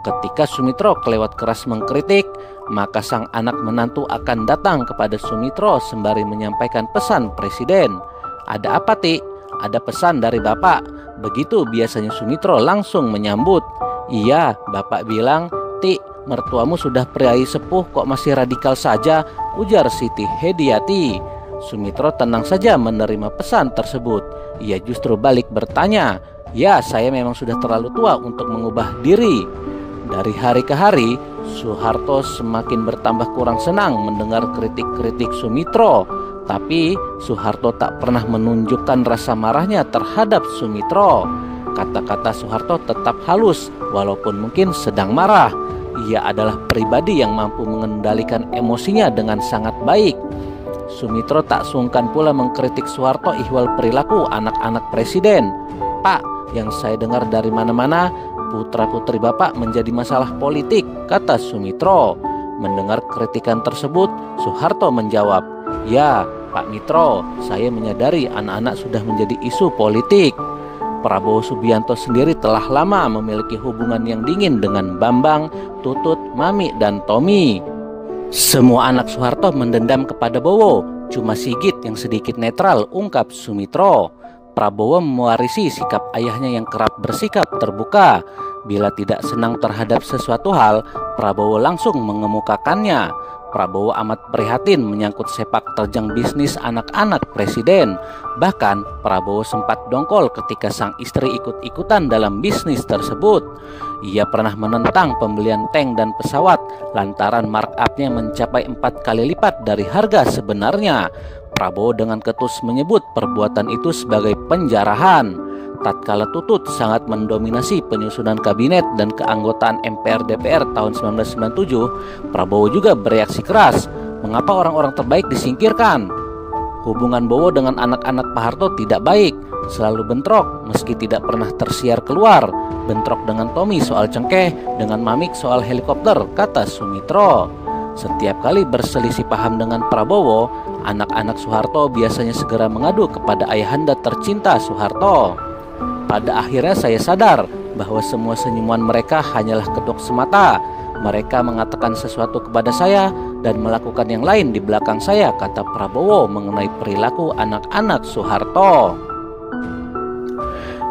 Ketika Sumitro kelewat keras mengkritik, maka sang anak menantu akan datang kepada Sumitro sembari menyampaikan pesan presiden. "Ada apa, Ti?" "Ada pesan dari Bapak." Begitu biasanya Sumitro langsung menyambut. "Iya, Bapak bilang, Ti, mertuamu sudah priai sepuh kok masih radikal saja," ujar Siti Hediati. Sumitro tenang saja menerima pesan tersebut. Ia justru balik bertanya, "Ya, saya memang sudah terlalu tua untuk mengubah diri." Dari hari ke hari, Soeharto semakin bertambah kurang senang mendengar kritik-kritik Sumitro. Tapi Soeharto tak pernah menunjukkan rasa marahnya terhadap Sumitro. Kata-kata Soeharto tetap halus walaupun mungkin sedang marah. Ia adalah pribadi yang mampu mengendalikan emosinya dengan sangat baik. Sumitro tak sungkan pula mengkritik Soeharto ihwal perilaku anak-anak presiden. "Pak, yang saya dengar dari mana-mana, putra-putri Bapak menjadi masalah politik," kata Sumitro. Mendengar kritikan tersebut, Soeharto menjawab, "Ya, Pak Mitro, saya menyadari anak-anak sudah menjadi isu politik." Prabowo Subianto sendiri telah lama memiliki hubungan yang dingin dengan Bambang, Tutut, Mami, dan Tommy. Semua anak Soeharto mendendam kepada Bowo, cuma Sigit yang sedikit netral, ungkap Sumitro. Prabowo mewarisi sikap ayahnya yang kerap bersikap terbuka. Bila tidak senang terhadap sesuatu hal, Prabowo langsung mengemukakannya. Prabowo amat prihatin menyangkut sepak terjang bisnis anak-anak presiden. Bahkan Prabowo sempat dongkol ketika sang istri ikut-ikutan dalam bisnis tersebut. Ia pernah menentang pembelian tank dan pesawat lantaran markup-nya mencapai 4 kali lipat dari harga sebenarnya. Prabowo dengan ketus menyebut perbuatan itu sebagai penjarahan. Tatkala Tutut sangat mendominasi penyusunan kabinet dan keanggotaan MPR DPR tahun 1997, Prabowo juga bereaksi keras. "Mengapa orang-orang terbaik disingkirkan?" Hubungan Bowo dengan anak-anak Pak Harto tidak baik, selalu bentrok meski tidak pernah tersiar keluar. Bentrok dengan Tommy soal cengkeh, dengan Mamik soal helikopter, kata Sumitro. Setiap kali berselisih paham dengan Prabowo, anak-anak Soeharto biasanya segera mengadu kepada ayahanda tercinta Soeharto. Pada akhirnya saya sadar bahwa semua senyuman mereka hanyalah kedok semata. Mereka mengatakan sesuatu kepada saya dan melakukan yang lain di belakang saya, kata Prabowo mengenai perilaku anak-anak Soeharto.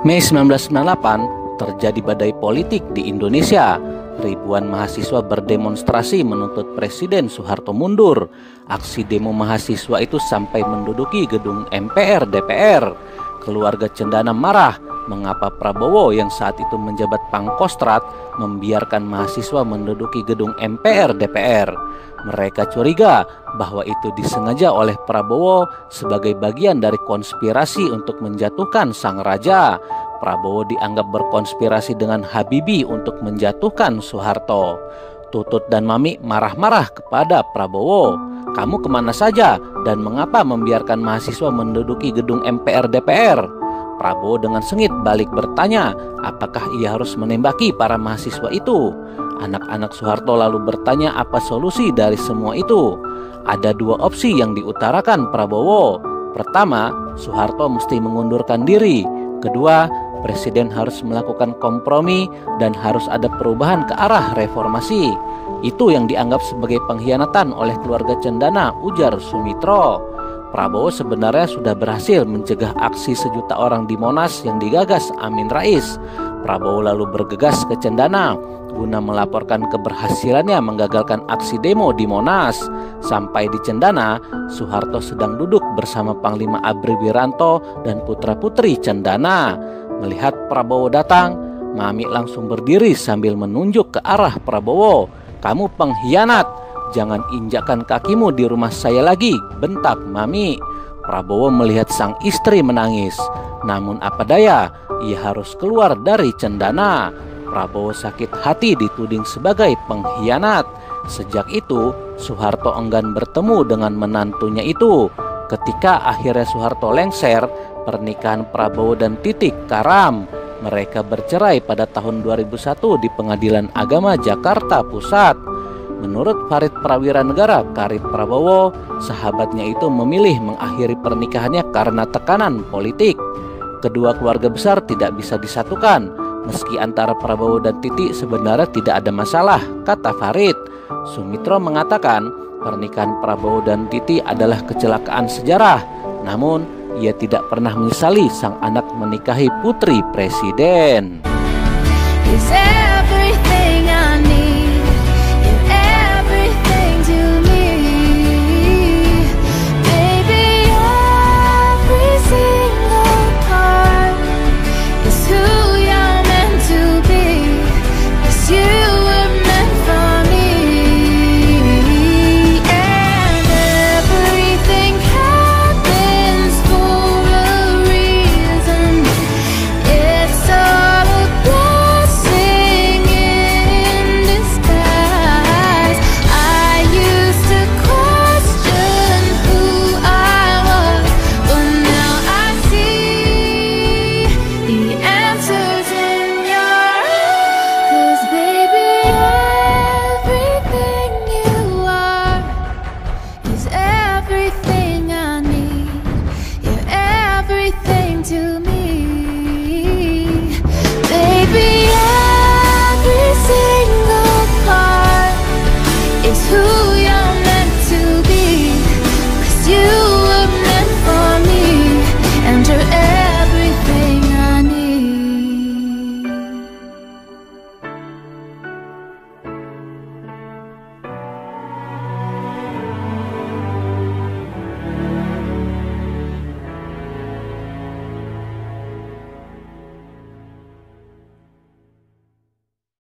Mei 1998 terjadi badai politik di Indonesia. Ribuan mahasiswa berdemonstrasi menuntut Presiden Soeharto mundur. Aksi demo mahasiswa itu sampai menduduki gedung MPR DPR. Keluarga Cendana marah mengapa Prabowo yang saat itu menjabat Pangkostrat membiarkan mahasiswa menduduki gedung MPR DPR. Mereka curiga bahwa itu disengaja oleh Prabowo sebagai bagian dari konspirasi untuk menjatuhkan sang raja. Prabowo dianggap berkonspirasi dengan Habibie untuk menjatuhkan Soeharto. Tutut dan Mami marah-marah kepada Prabowo. "Kamu kemana saja dan mengapa membiarkan mahasiswa menduduki gedung MPR DPR?" Prabowo dengan sengit balik bertanya, apakah ia harus menembaki para mahasiswa itu? Anak-anak Soeharto lalu bertanya apa solusi dari semua itu. Ada dua opsi yang diutarakan Prabowo. Pertama, Soeharto mesti mengundurkan diri. Kedua, Presiden harus melakukan kompromi dan harus ada perubahan ke arah reformasi. Itu yang dianggap sebagai pengkhianatan oleh keluarga Cendana, ujar Sumitro. Prabowo sebenarnya sudah berhasil mencegah aksi 1 juta orang di Monas yang digagas Amin Rais. Prabowo lalu bergegas ke Cendana guna melaporkan keberhasilannya menggagalkan aksi demo di Monas. Sampai di Cendana, Soeharto sedang duduk bersama Panglima ABRI Wiranto dan putra-putri Cendana. Melihat Prabowo datang, Mami langsung berdiri sambil menunjuk ke arah Prabowo. "Kamu pengkhianat! Jangan injakkan kakimu di rumah saya lagi," bentak Mami. Prabowo melihat sang istri menangis. Namun apa daya, ia harus keluar dari Cendana. Prabowo sakit hati dituding sebagai pengkhianat. Sejak itu, Soeharto enggan bertemu dengan menantunya itu. Ketika akhirnya Soeharto lengser, pernikahan Prabowo dan Titik karam. Mereka bercerai pada tahun 2001 di Pengadilan Agama Jakarta Pusat. Menurut Farid Prawiranegara, Karib Prabowo, sahabatnya itu memilih mengakhiri pernikahannya karena tekanan politik. Kedua keluarga besar tidak bisa disatukan. Meski antara Prabowo dan Titi sebenarnya tidak ada masalah, kata Farid. Soemitro mengatakan pernikahan Prabowo dan Titi adalah kecelakaan sejarah. Namun, ia tidak pernah menyesali sang anak menikahi putri presiden.